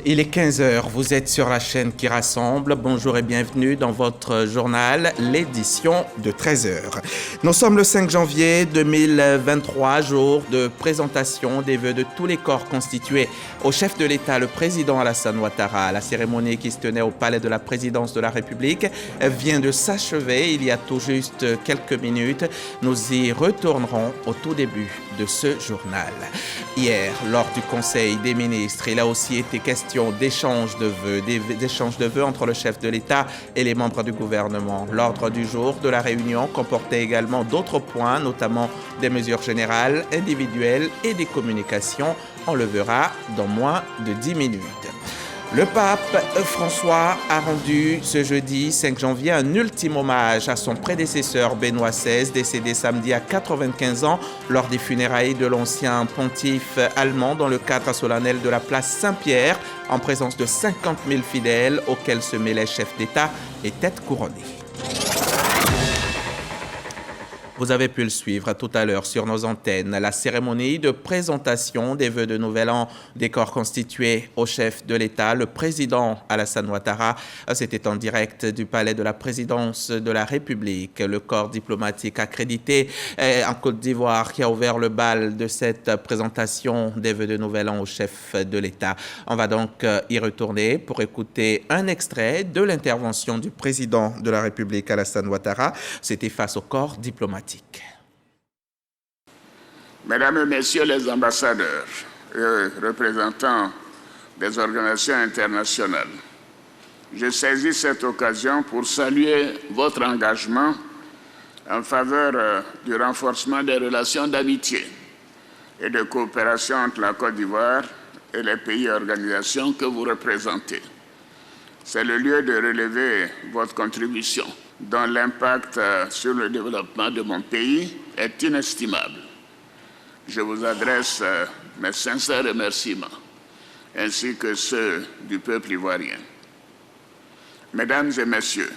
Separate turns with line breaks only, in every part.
Il est 15 heures, vous êtes sur la chaîne qui rassemble. Bonjour et bienvenue dans votre journal, l'édition de 13 heures. Nous sommes le 5 janvier 2023, jour de présentation des vœux de tous les corps constitués au chef de l'État, le président Alassane Ouattara. La cérémonie qui se tenait au palais de la présidence de la République vient de s'achever il y a tout juste quelques minutes. Nous y retournerons au tout début de ce journal. Hier, lors du Conseil des ministres, il a aussi été question d'échanges de vœux, entre le chef de l'État et les membres du gouvernement. L'ordre du jour de la réunion comportait également d'autres points, notamment des mesures générales, individuelles et des communications. On le verra dans moins de 10 minutes. Le pape François a rendu ce jeudi 5 janvier un ultime hommage à son prédécesseur Benoît XVI, décédé samedi à 95 ans lors des funérailles de l'ancien pontife allemand dans le cadre solennel de la place Saint-Pierre, en présence de 50 000 fidèles auxquels se mêlaient chefs d'État et têtes couronnées. Vous avez pu le suivre tout à l'heure sur nos antennes. La cérémonie de présentation des vœux de Nouvel An des corps constitués au chef de l'État, le président Alassane Ouattara. C'était en direct du palais de la présidence de la République. Le corps diplomatique accrédité en Côte d'Ivoire qui a ouvert le bal de cette présentation des vœux de Nouvel An au chef de l'État. On va donc y retourner pour écouter un extrait de l'intervention du président de la République Alassane Ouattara. C'était face au corps diplomatique.
Mesdames et Messieurs les ambassadeurs et représentants des organisations internationales, je saisis cette occasion pour saluer votre engagement en faveur du renforcement des relations d'amitié et de coopération entre la Côte d'Ivoire et les pays et organisations que vous représentez. C'est le lieu de relever votre contribution, dont l'impact sur le développement de mon pays est inestimable. Je vous adresse mes sincères remerciements, ainsi que ceux du peuple ivoirien. Mesdames et Messieurs,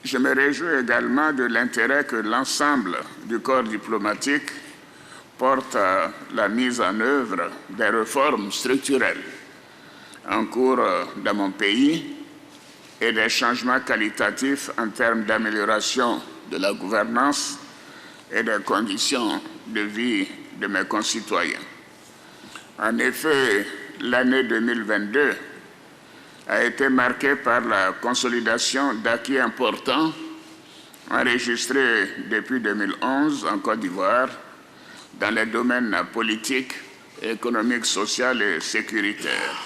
je me réjouis également de l'intérêt que l'ensemble du corps diplomatique porte à la mise en œuvre des réformes structurelles en cours dans mon pays et des changements qualitatifs en termes d'amélioration de la gouvernance et des conditions de vie de mes concitoyens. En effet, l'année 2022 a été marquée par la consolidation d'acquis importants enregistrés depuis 2011 en Côte d'Ivoire dans les domaines politiques, économiques, social et sécuritaires.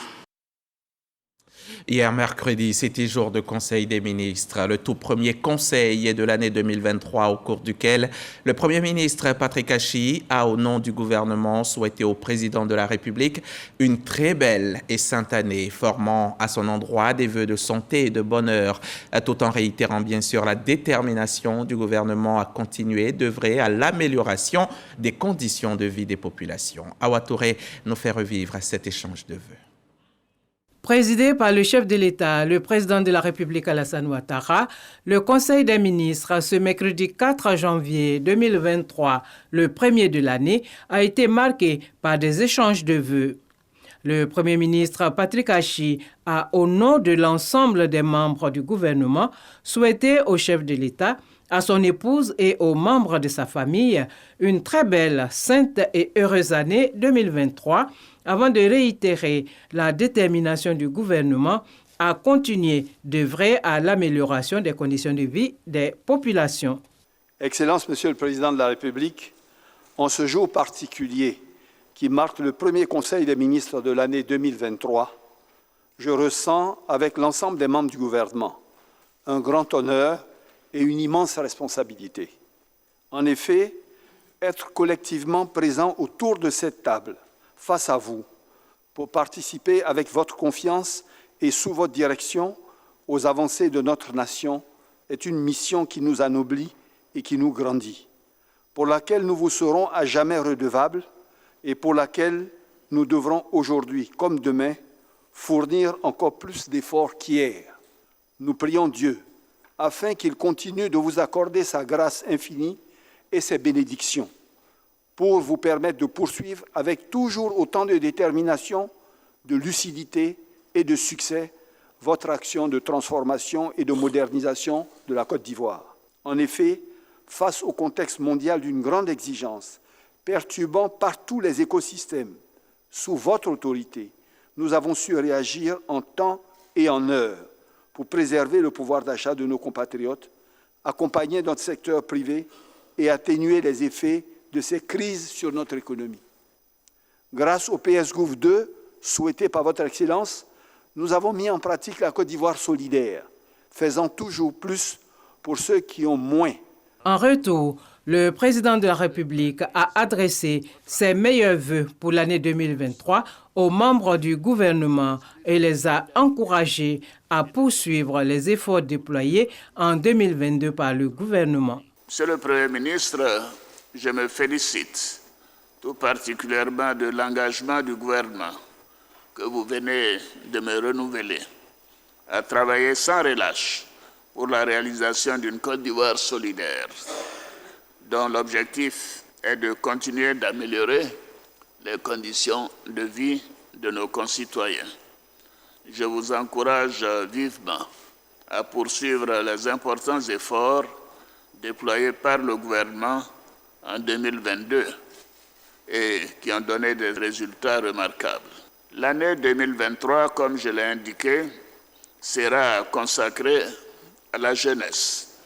Hier mercredi, c'était jour de Conseil des ministres, le tout premier conseil de l'année 2023 au cours duquel le Premier ministre Patrick Achi a, au nom du gouvernement, souhaité au président de la République une très belle et sainte année, formant à son endroit des vœux de santé et de bonheur, tout en réitérant bien sûr la détermination du gouvernement à continuer d'œuvrer à l'amélioration des conditions de vie des populations. Awa Touré nous fait revivre cet échange de vœux.
Présidé par le chef de l'État, le président de la République Alassane Ouattara, le Conseil des ministres, ce mercredi 4 janvier 2023, le premier de l'année, a été marqué par des échanges de vœux. Le Premier ministre Patrick Achi a, au nom de l'ensemble des membres du gouvernement, souhaité au chef de l'État, à son épouse et aux membres de sa famille une très belle, sainte et heureuse année 2023, avant de réitérer la détermination du gouvernement à continuer d'œuvrer à l'amélioration des conditions de vie des populations.
Excellence, Monsieur le Président de la République, en ce jour particulier qui marque le premier Conseil des ministres de l'année 2023, je ressens, avec l'ensemble des membres du gouvernement, un grand honneur et une immense responsabilité. En effet, être collectivement présent autour de cette table, face à vous, pour participer avec votre confiance et sous votre direction aux avancées de notre nation est une mission qui nous anoblit et qui nous grandit, pour laquelle nous vous serons à jamais redevables et pour laquelle nous devrons aujourd'hui, comme demain, fournir encore plus d'efforts qu'hier. Nous prions Dieu afin qu'il continue de vous accorder sa grâce infinie et ses bénédictions, pour vous permettre de poursuivre avec toujours autant de détermination, de lucidité et de succès votre action de transformation et de modernisation de la Côte d'Ivoire. En effet, face au contexte mondial d'une grande exigence, perturbant partout les écosystèmes, sous votre autorité, nous avons su réagir en temps et en heure pour préserver le pouvoir d'achat de nos compatriotes, accompagner notre secteur privé et atténuer les effets de ces crises sur notre économie. Grâce au PS-Gouv 2, souhaité par votre Excellence, nous avons mis en pratique la Côte d'Ivoire solidaire, faisant toujours plus pour ceux qui ont moins.
En retour, le président de la République a adressé ses meilleurs vœux pour l'année 2023 aux membres du gouvernement et les a encouragés à poursuivre les efforts déployés en 2022 par le gouvernement.
Monsieur le Premier ministre, je me félicite tout particulièrement de l'engagement du gouvernement que vous venez de me renouveler à travailler sans relâche pour la réalisation d'une Côte d'Ivoire solidaire, dont l'objectif est de continuer d'améliorer les conditions de vie de nos concitoyens. Je vous encourage vivement à poursuivre les importants efforts déployés par le gouvernement en 2022 et qui ont donné des résultats remarquables. L'année 2023, comme je l'ai indiqué, sera consacrée à la jeunesse.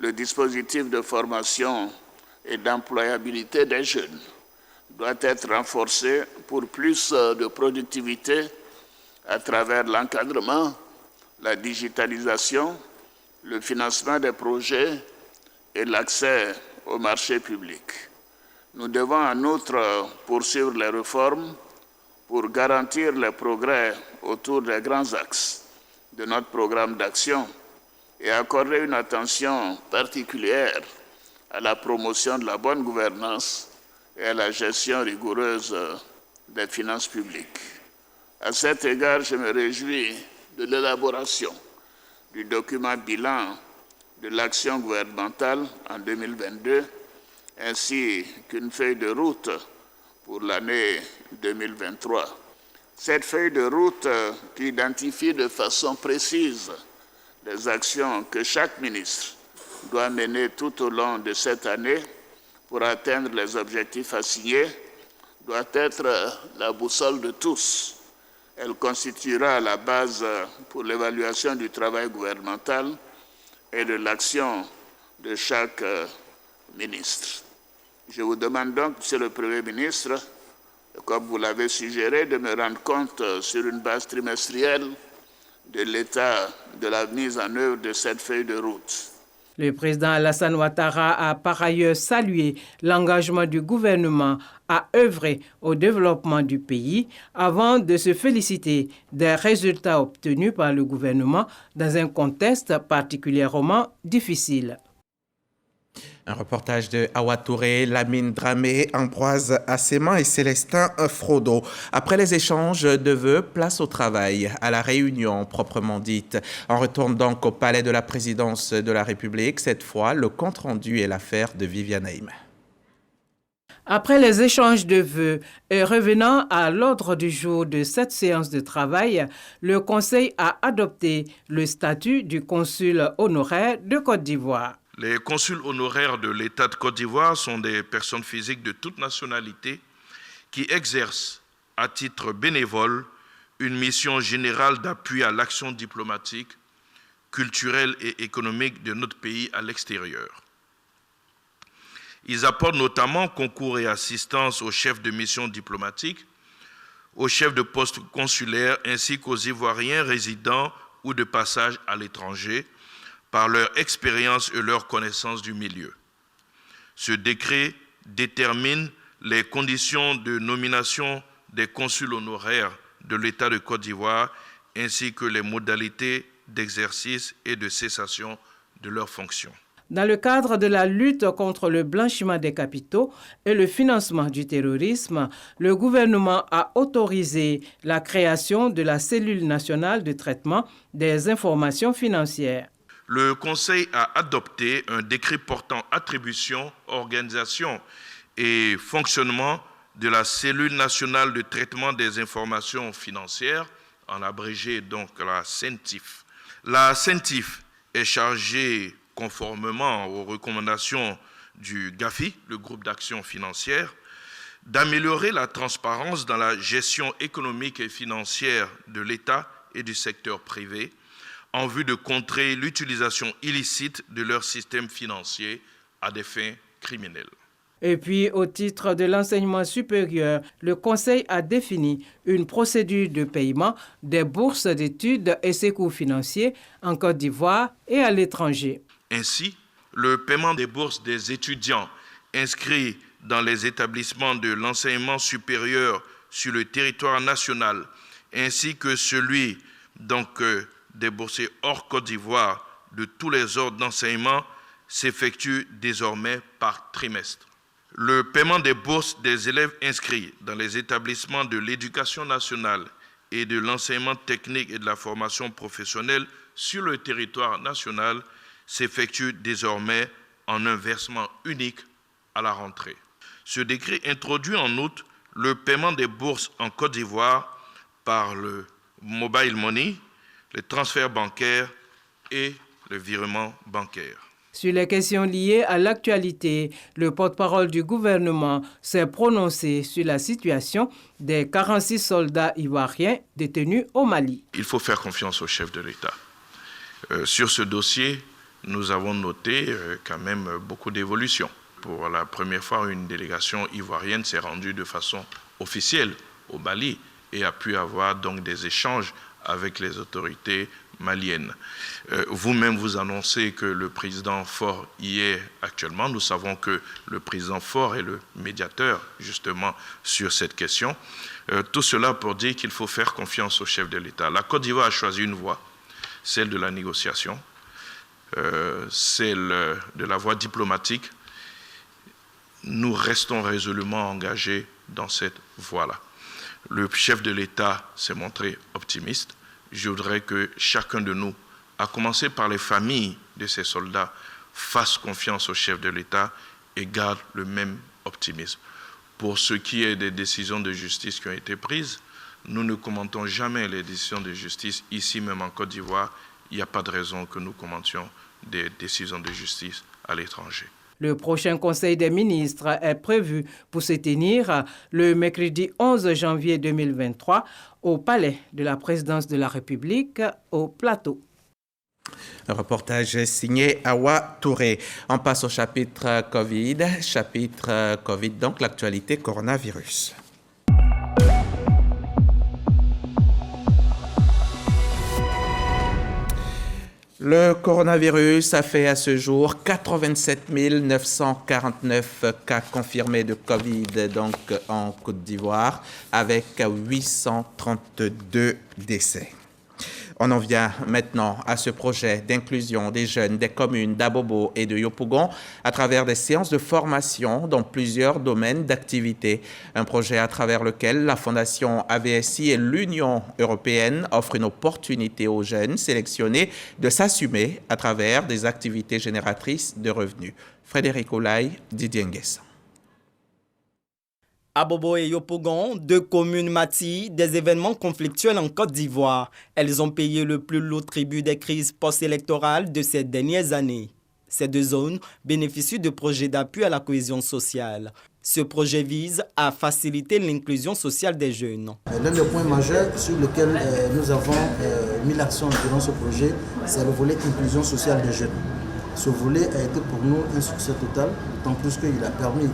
Le dispositif de formation et d'employabilité des jeunes doit être renforcé pour plus de productivité à travers l'encadrement, la digitalisation, le financement des projets et l'accès au marché public. Nous devons en outre poursuivre les réformes pour garantir les progrès autour des grands axes de notre programme d'action et accorder une attention particulière à la promotion de la bonne gouvernance et à la gestion rigoureuse des finances publiques. À cet égard, je me réjouis de l'élaboration du document bilan de l'action gouvernementale en 2022, ainsi qu'une feuille de route pour l'année 2023. Cette feuille de route qui identifie de façon précise les actions que chaque ministre doit mener tout au long de cette année pour atteindre les objectifs assignés doit être la boussole de tous. Elle constituera la base pour l'évaluation du travail gouvernemental et de l'action de chaque ministre. Je vous demande donc, Monsieur le Premier ministre, comme vous l'avez suggéré, de me rendre compte sur une base trimestrielle de l'état de la mise en œuvre de cette feuille de route.
Le président Alassane Ouattara a par ailleurs salué l'engagement du gouvernement à œuvrer au développement du pays avant de se féliciter des résultats obtenus par le gouvernement dans un contexte particulièrement difficile.
Un reportage de Awa Touré, Lamine Dramé, Ambroise Assema et Célestin Frodo. Après les échanges de vœux, place au travail, à la réunion proprement dite. On retourne donc au palais de la présidence de la République. Cette fois, le compte-rendu est l'affaire de Viviane Haïm.
Après les échanges de vœux et revenant à l'ordre du jour de cette séance de travail, le Conseil a adopté le statut du consul honoraire de Côte d'Ivoire.
Les consuls honoraires de l'État de Côte d'Ivoire sont des personnes physiques de toute nationalité qui exercent à titre bénévole une mission générale d'appui à l'action diplomatique, culturelle et économique de notre pays à l'extérieur. Ils apportent notamment concours et assistance aux chefs de mission diplomatique, aux chefs de poste consulaire ainsi qu'aux Ivoiriens résidant ou de passage à l'étranger, par leur expérience et leur connaissance du milieu. Ce décret détermine les conditions de nomination des consuls honoraires de l'État de Côte d'Ivoire ainsi que les modalités d'exercice et de cessation de leurs fonctions.
Dans le cadre de la lutte contre le blanchiment des capitaux et le financement du terrorisme, le gouvernement a autorisé la création de la cellule nationale de traitement des informations financières.
Le Conseil a adopté un décret portant attribution, organisation et fonctionnement de la cellule nationale de traitement des informations financières, en abrégé donc la CENTIF. La CENTIF est chargée, conformément aux recommandations du GAFI, le groupe d'action financière, d'améliorer la transparence dans la gestion économique et financière de l'État et du secteur privé en vue de contrer l'utilisation illicite de leur système financier à des fins criminelles.
Et puis, au titre de l'enseignement supérieur, le Conseil a défini une procédure de paiement des bourses d'études et ses coûts financiers en Côte d'Ivoire et à l'étranger.
Ainsi, le paiement des bourses des étudiants inscrits dans les établissements de l'enseignement supérieur sur le territoire national, ainsi que celui des boursiers hors Côte d'Ivoire de tous les ordres d'enseignement s'effectue désormais par trimestre. Le paiement des bourses des élèves inscrits dans les établissements de l'éducation nationale et de l'enseignement technique et de la formation professionnelle sur le territoire national s'effectue désormais en un versement unique à la rentrée. Ce décret introduit en outre le paiement des bourses en Côte d'Ivoire par le mobile money, les transferts bancaires et le virement bancaire.
Sur les questions liées à l'actualité, le porte-parole du gouvernement s'est prononcé sur la situation des 46 soldats ivoiriens détenus au Mali.
Il faut faire confiance au chef de l'État. Sur ce dossier, nous avons noté quand même beaucoup d'évolutions. Pour la première fois, une délégation ivoirienne s'est rendue de façon officielle au Mali et a pu avoir donc des échanges avec les autorités maliennes. Vous-même, vous annoncez que le président Faure y est actuellement. Nous savons que le président Faure est le médiateur justement sur cette question. Tout cela pour dire qu'il faut faire confiance au chef de l'État. La Côte d'Ivoire a choisi une voie, celle de la négociation, celle de la voie diplomatique. Nous restons résolument engagés dans cette voie-là. Le chef de l'État s'est montré optimiste. Je voudrais que chacun de nous, à commencer par les familles de ces soldats, fasse confiance au chef de l'État et garde le même optimisme. Pour ce qui est des décisions de justice qui ont été prises, nous ne commentons jamais les décisions de justice ici même en Côte d'Ivoire. Il n'y a pas de raison que nous commentions des décisions de justice à l'étranger.
Le prochain Conseil des ministres est prévu pour se tenir le mercredi 11 janvier 2023 au Palais de la Présidence de la République au Plateau.
Un reportage signé Awa Touré. On passe au chapitre Covid. Chapitre Covid, donc l'actualité coronavirus. Le coronavirus a fait à ce jour 87 949 cas confirmés de Covid donc en Côte d'Ivoire avec 832 décès. On en vient maintenant à ce projet d'inclusion des jeunes des communes d'Abobo et de Yopougon à travers des séances de formation dans plusieurs domaines d'activité. Un projet à travers lequel la Fondation AVSI et l'Union européenne offrent une opportunité aux jeunes sélectionnés de s'assumer à travers des activités génératrices de revenus. Frédéric Olaï, Didier Nguessan.
Abobo et Yopougon, deux communes maties, des événements conflictuels en Côte d'Ivoire. Elles ont payé le plus lourd tribut des crises post-électorales de ces dernières années. Ces deux zones bénéficient de projets d'appui à la cohésion sociale. Ce projet vise à faciliter l'inclusion sociale des jeunes.
L'un des points majeurs sur lequel nous avons mis l'accent durant ce projet, c'est le volet inclusion sociale des jeunes. Ce volet a été pour nous un succès total, d'autant plus qu'il a permis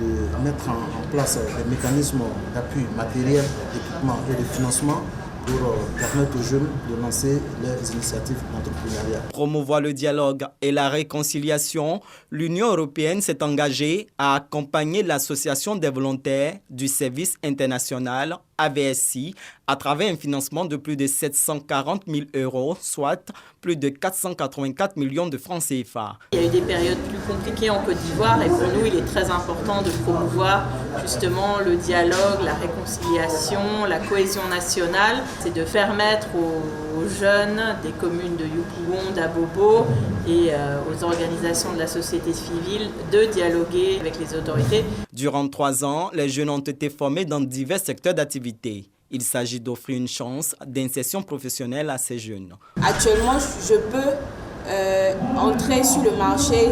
de mettre en place des mécanismes d'appui matériel, d'équipement et de financement pour permettre aux jeunes de lancer leurs initiatives d'entrepreneuriat.
Promouvoir le dialogue et la réconciliation, l'Union européenne s'est engagée à accompagner l'association des volontaires du service international AVSI à travers un financement de plus de 740 000 €, soit plus de 484 millions de francs CFA.
Il y a eu des périodes plus compliquées en Côte d'Ivoire et pour nous, il est très important de promouvoir justement le dialogue, la réconciliation, la cohésion nationale. C'est de permettre aux jeunes des communes de Yopougon, d'Abobo et aux organisations de la société civile de dialoguer avec les autorités.
Durant 3 ans, les jeunes ont été formés dans divers secteurs d'activité. Il s'agit d'offrir une chance d'insertion professionnelle à ces jeunes.
Actuellement, je peux entrer sur le marché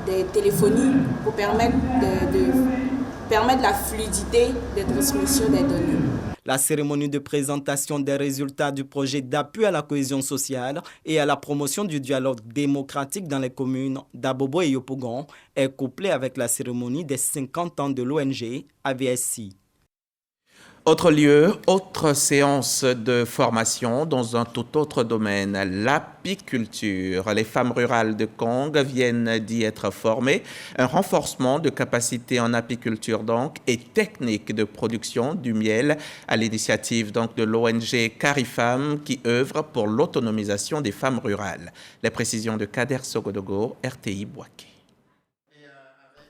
des téléphonies pour permettre la fluidité de transmission des données.
La cérémonie de présentation des résultats du projet d'appui à la cohésion sociale et à la promotion du dialogue démocratique dans les communes d'Abobo et Yopougon est couplée avec la cérémonie des 50 ans de l'ONG AVSI.
Autre lieu, autre séance de formation dans un tout autre domaine, l'apiculture. Les femmes rurales de Kong viennent d'y être formées. Un renforcement de capacités en apiculture donc et techniques de production du miel à l'initiative donc de l'ONG Carifam qui œuvre pour l'autonomisation des femmes rurales. Les précisions de Kader Sogodogo, RTI Boaké.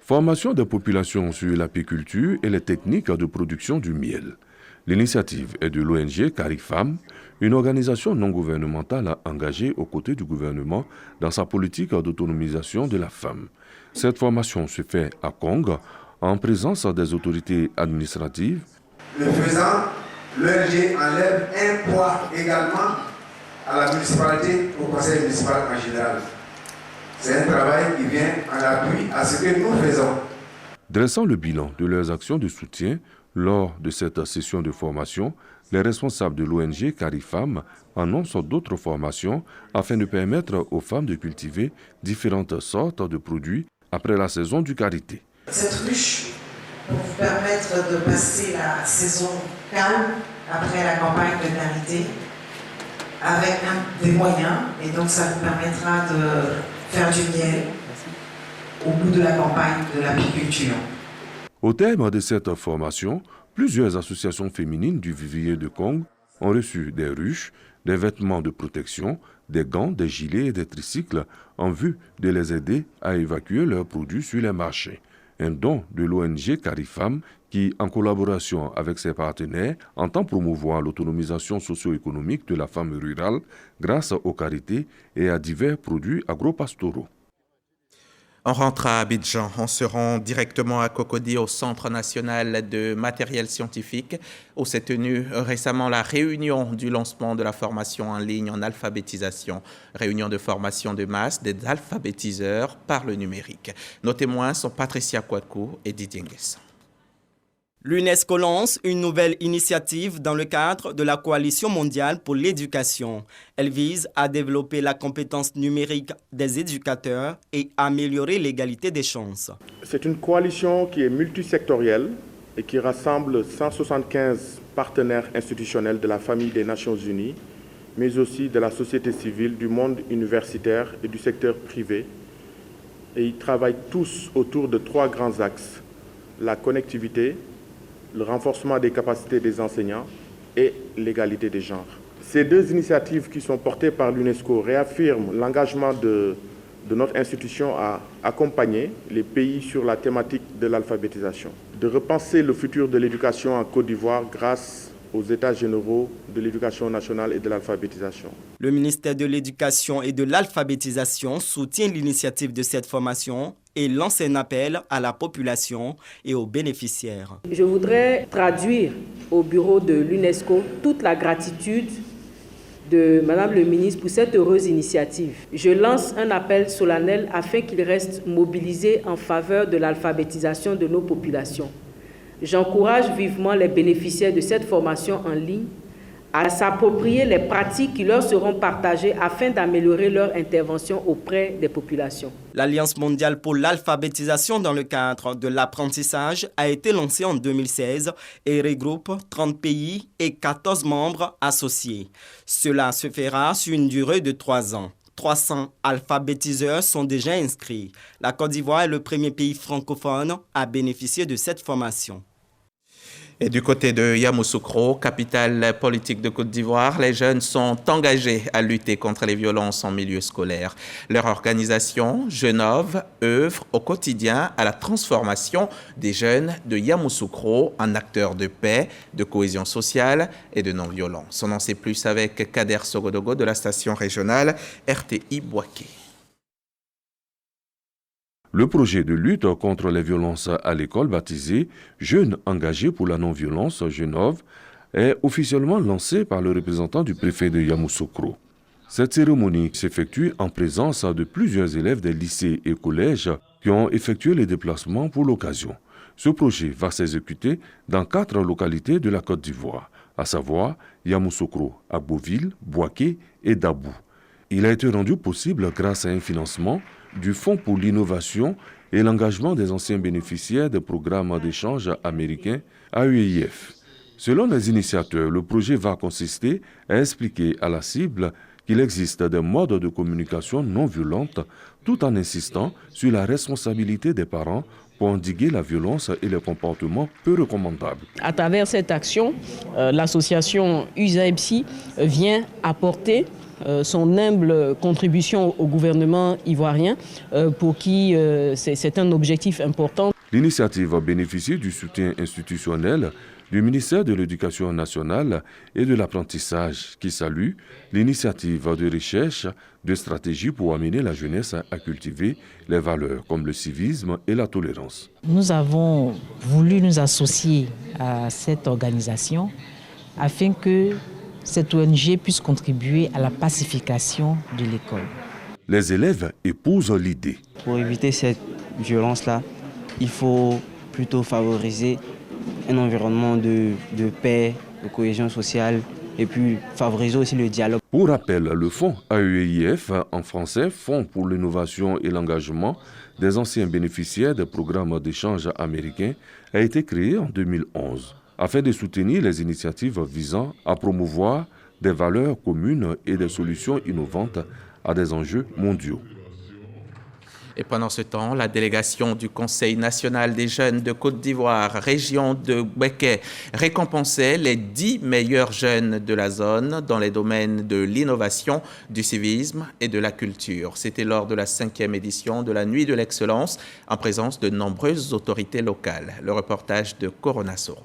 Formation des populations sur l'apiculture et les techniques de production du miel. L'initiative est de l'ONG Carifam, une organisation non gouvernementale engagée aux côtés du gouvernement dans sa politique d'autonomisation de la femme. Cette formation se fait à Kong en présence des autorités administratives.
Le faisant, l'ONG enlève un poids également à la municipalité, au conseil municipal en général. C'est un travail qui vient en appui à ce que nous faisons.
Dressant le bilan de leurs actions de soutien lors de cette session de formation, les responsables de l'ONG Carifam annoncent d'autres formations afin de permettre aux femmes de cultiver différentes sortes de produits après la saison du karité.
Cette ruche pour vous permettre de passer la saison calme après la campagne de karité avec des moyens, et donc ça vous permettra de faire du miel au bout de la campagne de l'apiculture.
Au terme de cette formation, plusieurs associations féminines du vivier de Kong ont reçu des ruches, des vêtements de protection, des gants, des gilets et des tricycles en vue de les aider à évacuer leurs produits sur les marchés. Un don de l'ONG Carifam qui, en collaboration avec ses partenaires, entend promouvoir l'autonomisation socio-économique de la femme rurale grâce au karité et à divers produits agro-pastoraux.
On rentre à Abidjan, on se rend directement à Cocody au Centre national de matériel scientifique où s'est tenue récemment la réunion du lancement de la formation en ligne en alphabétisation. Réunion de formation de masse des alphabétiseurs par le numérique. Nos témoins sont Patricia Kouakou et Didier Nguesson.
L'UNESCO lance une nouvelle initiative dans le cadre de la Coalition mondiale pour l'éducation. Elle vise à développer la compétence numérique des éducateurs et améliorer l'égalité des chances.
C'est une coalition qui est multisectorielle et qui rassemble 175 partenaires institutionnels de la famille des Nations Unies, mais aussi de la société civile, du monde universitaire et du secteur privé. Et ils travaillent tous autour de 3 grands axes: la connectivité, le renforcement des capacités des enseignants et l'égalité des genres. Ces 2 initiatives qui sont portées par l'UNESCO réaffirment l'engagement de notre institution à accompagner les pays sur la thématique de l'alphabétisation, de repenser le futur de l'éducation en Côte d'Ivoire grâce aux États généraux de l'éducation nationale et de l'alphabétisation.
Le ministère de l'Éducation et de l'Alphabétisation soutient l'initiative de cette formation et lance un appel à la population et aux bénéficiaires.
Je voudrais traduire au bureau de l'UNESCO toute la gratitude de Madame le ministre pour cette heureuse initiative. Je lance un appel solennel afin qu'il reste mobilisé en faveur de l'alphabétisation de nos populations. J'encourage vivement les bénéficiaires de cette formation en ligne à s'approprier les pratiques qui leur seront partagées afin d'améliorer leur intervention auprès des populations.
L'Alliance mondiale pour l'alphabétisation dans le cadre de l'apprentissage a été lancée en 2016 et regroupe 30 pays et 14 membres associés. Cela se fera sur une durée de 3 ans. 300 alphabétiseurs sont déjà inscrits. La Côte d'Ivoire est le premier pays francophone à bénéficier de cette formation.
Et du côté de Yamoussoukro, capitale politique de Côte d'Ivoire, les jeunes sont engagés à lutter contre les violences en milieu scolaire. Leur organisation, Jeunove, œuvre au quotidien à la transformation des jeunes de Yamoussoukro en acteurs de paix, de cohésion sociale et de non-violence. On en sait plus avec Kader Sogodogo de la station régionale RTI Boaké.
Le projet de lutte contre les violences à l'école baptisé « Jeunes engagés pour la non-violence Jeunove » est officiellement lancée par le représentant du préfet de Yamoussoukro. Cette cérémonie s'effectue en présence de plusieurs élèves des lycées et collèges qui ont effectué les déplacements pour l'occasion. Ce projet va s'exécuter dans 4 localités de la Côte d'Ivoire, à savoir Yamoussoukro, Agboville, Bouaké et Dabou. Il a été rendu possible grâce à un financement du Fonds pour l'innovation et l'engagement des anciens bénéficiaires des programmes d'échange américains AEIF. Selon les initiateurs, le projet va consister à expliquer à la cible qu'il existe des modes de communication non violentes tout en insistant sur la responsabilité des parents pour endiguer la violence et les comportements peu recommandables.
À travers cette action, l'association USAID vient apporter son humble contribution au gouvernement ivoirien pour qui c'est un objectif important.
L'initiative bénéficie du soutien institutionnel du ministère de l'Éducation nationale et de l'apprentissage qui salue l'initiative de recherche de stratégies pour amener la jeunesse à cultiver les valeurs comme le civisme et la tolérance.
Nous avons voulu nous associer à cette organisation afin que cette ONG puisse contribuer à la pacification de l'école.
Les élèves épousent l'idée.
Pour éviter cette violence-là, il faut plutôt favoriser un environnement de paix, de cohésion sociale et puis favoriser aussi le dialogue.
Pour rappel, le fonds AEIF, en français, Fonds pour l'innovation et l'engagement des anciens bénéficiaires des programmes d'échange américains, a été créé en 2011 afin de soutenir les initiatives visant à promouvoir des valeurs communes et des solutions innovantes à des enjeux mondiaux.
Et pendant ce temps, la délégation du Conseil national des jeunes de Côte d'Ivoire, région de Bouaké, récompensait les 10 meilleurs jeunes de la zone dans les domaines de l'innovation, du civisme et de la culture. C'était lors de la 5e édition de la Nuit de l'Excellence, en présence de nombreuses autorités locales. Le reportage de Corona Soro.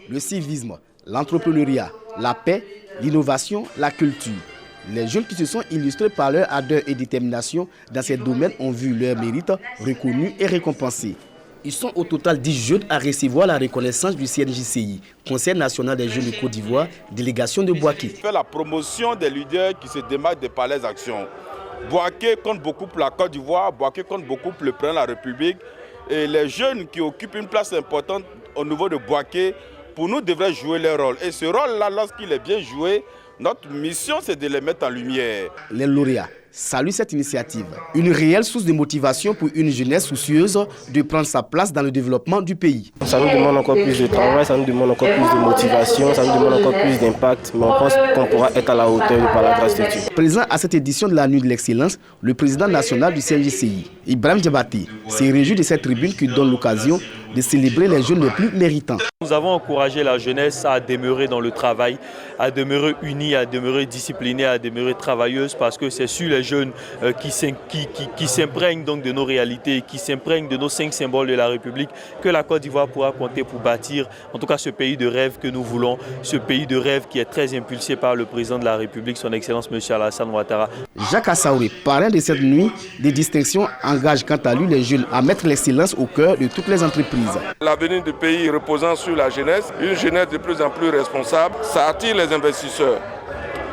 Le civisme, l'entrepreneuriat, la paix, l'innovation, la culture. Les jeunes qui se sont illustrés par leur ardeur et détermination dans ces domaines ont vu leur mérite reconnus et récompensés. Ils sont au total 10 jeunes à recevoir la reconnaissance du CNJCI, Conseil national des jeunes de Côte d'Ivoire, délégation de Bouaké.
Fait la promotion des leaders qui se démarquent par les actions. Bouaké compte beaucoup pour la Côte d'Ivoire, Bouaké compte beaucoup pour le président de la République. Et les jeunes qui occupent une place importante au niveau de Bouaké, pour nous, devraient jouer leur rôle. Et ce rôle-là, lorsqu'il est bien joué, notre mission, c'est de les mettre en lumière.
Les lauréats saluent cette initiative. Une réelle source de motivation pour une jeunesse soucieuse de prendre sa place dans le développement du pays.
Ça nous demande encore plus de travail, ça nous demande encore plus de motivation, ça nous demande encore plus d'impact, mais on pense qu'on pourra être à la hauteur par la grâce de Dieu.
Présent à cette édition de la Nuit de l'Excellence, le président national du CNJCI, Ibrahim Diabaté, s'est réjoui de cette tribune qui donne l'occasion de célébrer les jeunes les plus méritants.
Nous avons encouragé la jeunesse à demeurer dans le travail, à demeurer unie, à demeurer disciplinée, à demeurer travailleuse, parce que c'est sur les jeunes qui s'imprègnent donc de nos réalités, qui s'imprègnent de nos 5 symboles de la République, que la Côte d'Ivoire pourra compter pour bâtir, en tout cas ce pays de rêve que nous voulons, ce pays de rêve qui est très impulsé par le président de la République, son Excellence M. Alassane Ouattara.
Jacques Assaouré, parrain de cette nuit des distinctions, engage quant à lui les jeunes à mettre l'excellence au cœur de toutes les entreprises.
L'avenir du pays reposant sur la jeunesse, une jeunesse de plus en plus responsable, ça attire les investisseurs.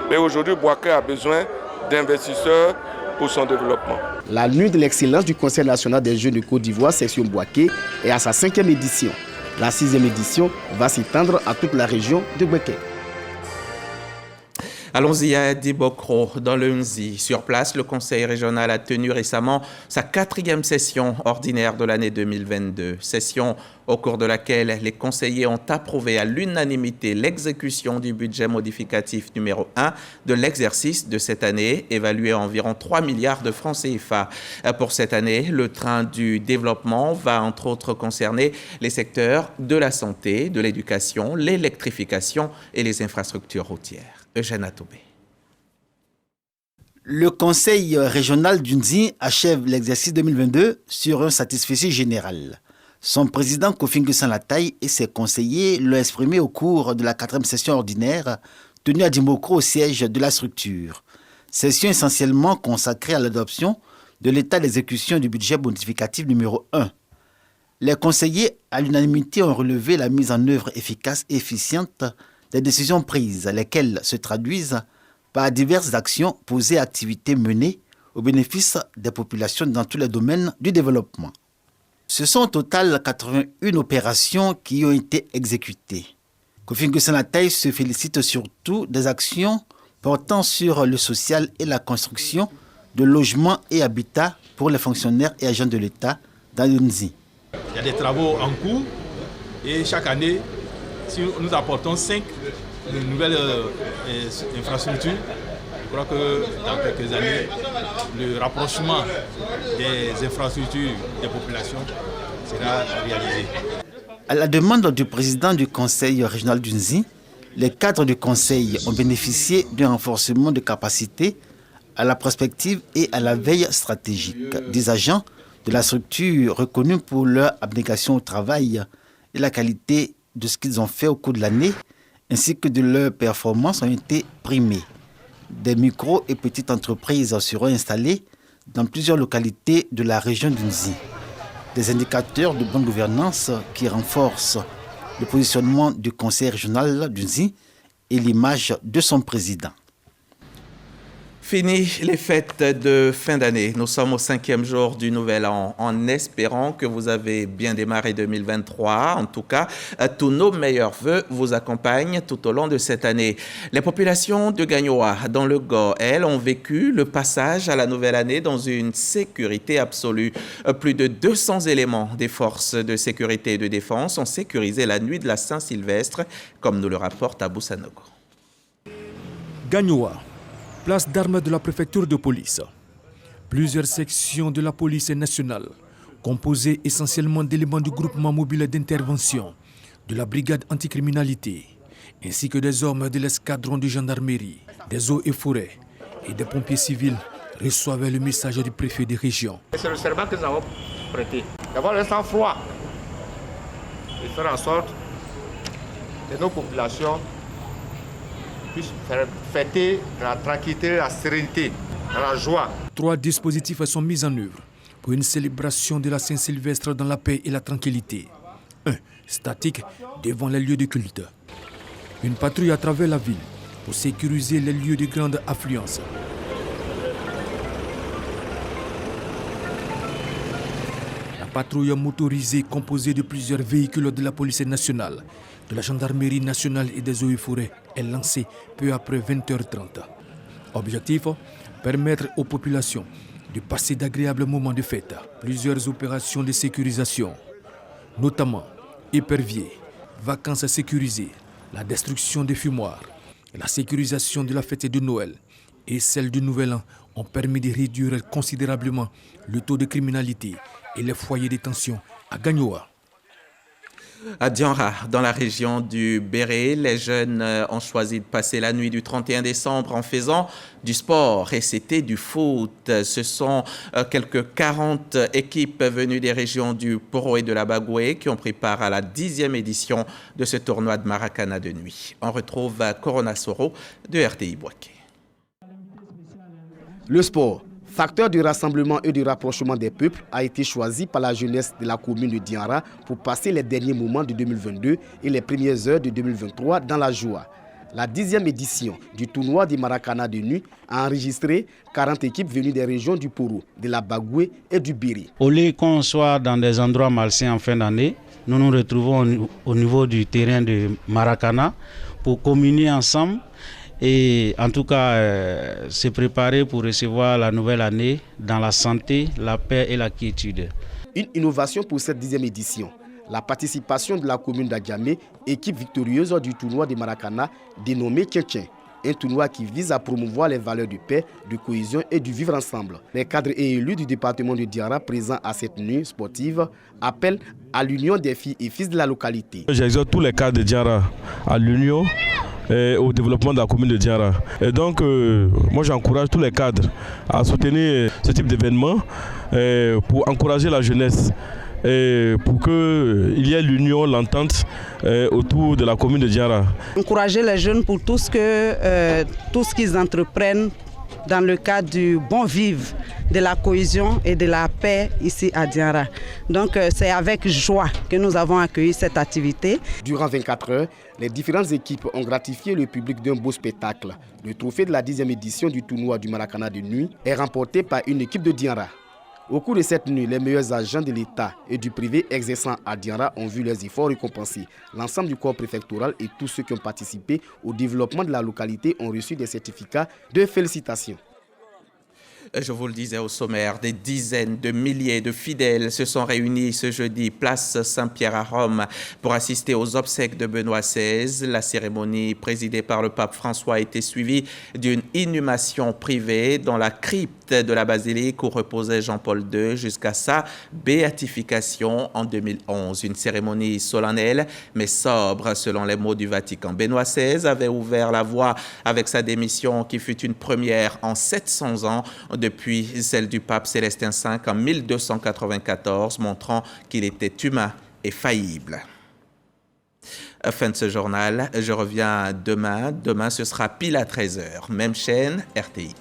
Mais aujourd'hui, Bouaké a besoin d'investisseurs pour son développement.
La Nuit de l'Excellence du Conseil national des jeunes de Côte d'Ivoire, section Bouaké, est à sa 5e édition. La 6e édition va s'étendre à toute la région de Bouaké.
Allons-y à Dibokro, dans le Nzi. Sur place, le Conseil régional a tenu récemment sa 4e session ordinaire de l'année 2022. Session au cours de laquelle les conseillers ont approuvé à l'unanimité l'exécution du budget modificatif numéro 1 de l'exercice de cette année, évalué à environ 3 milliards de francs CFA. Pour cette année, le train du développement va entre autres concerner les secteurs de la santé, de l'éducation, l'électrification et les infrastructures routières. Eugène Atoubé.
Le Conseil régional du Nzi achève l'exercice 2022 sur un satisfecit général. Son président Kofi Nguessan Lataye et ses conseillers l'ont exprimé au cours de la 4e session ordinaire tenue à Dibokro au siège de la structure. Session essentiellement consacrée à l'adoption de l'état d'exécution du budget modificatif numéro 1. Les conseillers à l'unanimité ont relevé la mise en œuvre efficace et efficiente des décisions prises, lesquelles se traduisent par diverses actions posées et activités menées au bénéfice des populations dans tous les domaines du développement. Ce sont au total 81 opérations qui ont été exécutées. Kofi Nguessan Lattaye se félicite surtout des actions portant sur le social et la construction de logements et habitats pour les fonctionnaires et agents de l'État dans l'Unzi.
Il y a des travaux en cours et chaque année, si nous apportons 5 nouvelles infrastructures, je crois que dans quelques années, le rapprochement des infrastructures des populations sera réalisé.
À la demande du président du conseil régional d'Unzi, les cadres du conseil ont bénéficié d'un renforcement de capacités à la prospective et à la veille stratégique. Des agents de la structure reconnus pour leur abnégation au travail et la qualité de ce qu'ils ont fait au cours de l'année, ainsi que de leurs performances, ont été primés. Des micro- et petites entreprises seront installées dans plusieurs localités de la région d'Unzi. Des indicateurs de bonne gouvernance qui renforcent le positionnement du conseil régional d'Unzi et l'image de son président.
Fini les fêtes de fin d'année. Nous sommes au 5e jour du Nouvel An, en espérant que vous avez bien démarré 2023. En tout cas, tous nos meilleurs vœux vous accompagnent tout au long de cette année. Les populations de Gagnoa, dans le Go, elles, ont vécu le passage à la nouvelle année dans une sécurité absolue. Plus de 200 éléments des forces de sécurité et de défense ont sécurisé la nuit de la Saint-Sylvestre, comme nous le rapporte Abou Sanogo.
Gagnoa, place d'armes de la préfecture de police. Plusieurs sections de la police nationale, composées essentiellement d'éléments du groupement mobile d'intervention, de la brigade anticriminalité, ainsi que des hommes de l'escadron de gendarmerie, des eaux et forêts et des pompiers civils reçoivent le message du préfet de région.
C'est le serment que nous avons prêté. D'avoir le sang-froid et faire en sorte que nos populations puissent fêter la tranquillité, la sérénité, la joie.
3 dispositifs sont mis en œuvre pour une célébration de la Saint-Sylvestre dans la paix et la tranquillité. 1. Statique devant les lieux de culte. Une patrouille à travers la ville pour sécuriser les lieux de grande affluence. La patrouille motorisée composée de plusieurs véhicules de la police nationale, de la gendarmerie nationale et des eaux et forêts est lancée peu après 20h30. Objectif, permettre aux populations de passer d'agréables moments de fête. Plusieurs opérations de sécurisation, notamment éperviers, vacances sécurisées, la destruction des fumoirs, la sécurisation de la fête de Noël et celle du Nouvel An ont permis de réduire considérablement le taux de criminalité et les foyers de tension à Gagnoa.
À Dianra, dans la région du Béré, les jeunes ont choisi de passer la nuit du 31 décembre en faisant du sport et c'était du foot. Ce sont quelques 40 équipes venues des régions du Poro et de la Bagoué qui ont pris part à la 10e édition de ce tournoi de Maracana de nuit. On retrouve Corona Soro de RTI Boaké.
Le sport, facteur de rassemblement et de rapprochement des peuples, a été choisi par la jeunesse de la commune de Dianra pour passer les derniers moments de 2022 et les premières heures de 2023 dans la joie. La 10e édition du tournoi de Maracana de nuit a enregistré 40 équipes venues des régions du Poro, de la Bagoué et du Biri.
Au lieu qu'on soit dans des endroits malsains en fin d'année, nous nous retrouvons au niveau du terrain de Maracana pour communier ensemble. Et en tout cas, se préparer pour recevoir la nouvelle année dans la santé, la paix et la quiétude.
Une innovation pour cette 10e édition, la participation de la commune d'Adjamé, équipe victorieuse du tournoi de Maracana dénommé Tchintchin. Un tournoi qui vise à promouvoir les valeurs de paix, de cohésion et du vivre ensemble. Les cadres et élus du département de Diarra présents à cette nuit sportive appellent à l'union des filles et fils de la localité.
J'exhorte tous les cadres de Diarra à l'union et au développement de la commune de Diarra. Et donc, moi j'encourage tous les cadres à soutenir ce type d'événement pour encourager la jeunesse. Et pour qu'il y ait l'union, l'entente autour de la commune de Diarra.
Encourager les jeunes pour tout ce qu'ils entreprennent
dans le cadre du bon vivre, de la cohésion et de la paix ici à Diarra. Donc c'est avec joie que nous avons accueilli cette activité.
Durant 24 heures, les différentes équipes ont gratifié le public d'un beau spectacle. Le trophée de la 10e édition du tournoi du Maracana de nuit est remporté par une équipe de Diarra. Au cours de cette nuit, les meilleurs agents de l'État et du privé exerçant à Diarra ont vu leurs efforts récompensés. L'ensemble du corps préfectoral et tous ceux qui ont participé au développement de la localité ont reçu des certificats de félicitations.
Je vous le disais au sommaire, des dizaines de milliers de fidèles se sont réunis ce jeudi, place Saint-Pierre à Rome, pour assister aux obsèques de Benoît XVI. La cérémonie présidée par le pape François a été suivie d'une inhumation privée dans la crypte de la basilique où reposait Jean-Paul II jusqu'à sa béatification en 2011. Une cérémonie solennelle mais sobre selon les mots du Vatican. Benoît XVI avait ouvert la voie avec sa démission qui fut une première en 700 ans depuis celle du pape Célestin V en 1294, montrant qu'il était humain et faillible. Fin de ce journal, je reviens demain. Demain, ce sera pile à 13h. Même chaîne, RTI.